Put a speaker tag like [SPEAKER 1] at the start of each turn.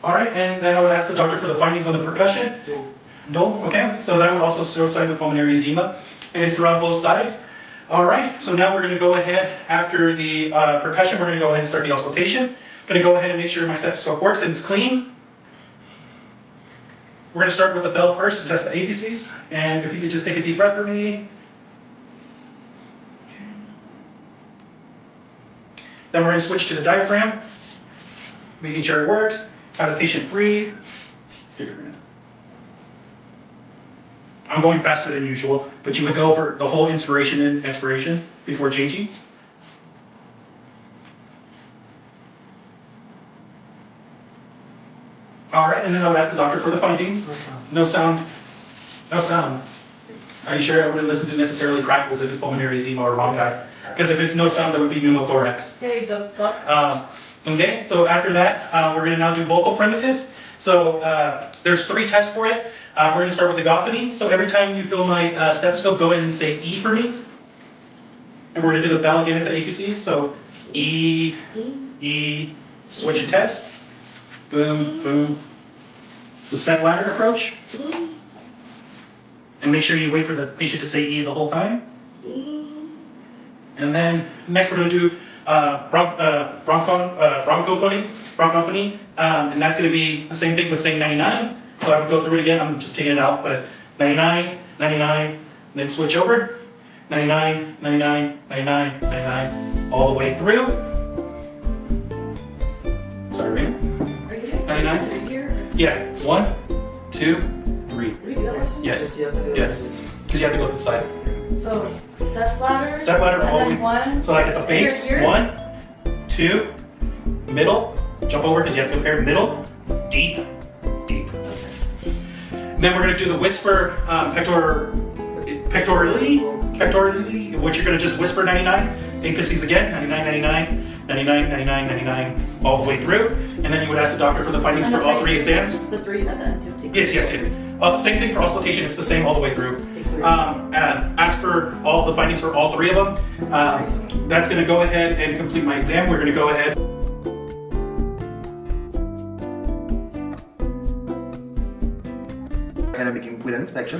[SPEAKER 1] All right, and then I would ask the doctor for the findings on the percussion. No, okay, so that would also show signs of pulmonary edema, and it's throughout both sides. All right, so now we're going to go ahead, after the percussion, we're going to go ahead and start the auscultation. I'm going to go ahead and make sure my stethoscope works and it's clean. We're going to start with the bell first to test the apices, and if you could just take a deep breath for me. Okay. Then we're going to switch to the diaphragm, making sure it works. Have the patient breathe. I'm going faster than usual, but you would go for the whole inspiration and expiration before changing. All right, and then I'll ask the doctor for the findings. No sound. No sound. Are you sure I wouldn't listen to necessarily crackles if it's pulmonary edema or bronchi? Because if it's no sounds, that would be pneumothorax. Okay, so after that, we're going to now do vocal phrenesis. So there's 3 tests for it. We're going to start with the gophony. So every time you feel my stethoscope, go ahead and say E for me. And we're going to do the bell again at the apices. So E, E, switch and test. Boom, boom. The step ladder approach. And make sure you wait for the patient to say E the whole time. And then next we're going to do bronchophony, and that's going to be the same thing with saying 99. So I would go through it again. I'm just taking it out, but 99, 99, then switch over. 99, 99, 99, 99, all the way through. Sorry, Raymond. 99. Yeah. 1, 2, 3. Yes. Yes. Because you have to go to the side.
[SPEAKER 2] So step ladder.
[SPEAKER 1] Step ladder all the way.
[SPEAKER 2] 1.
[SPEAKER 1] So like at the base.
[SPEAKER 2] Here.
[SPEAKER 1] 1, 2, middle. Jump over because you have to compare middle, deep, deep. Then we're going to do the whisper pectorally, which you're going to just whisper 99. Apices again, 99, 99, 99, 99, 99, all the way through. And then you would ask the doctor for the findings for all 3 exams.
[SPEAKER 2] The 3 at the end.
[SPEAKER 1] Yes. Same thing for auscultation, it's the same all the way through. And ask for all the findings for all 3 of them. That's going to go ahead and complete my exam. We're going to go ahead.
[SPEAKER 3] And we can put an inspection.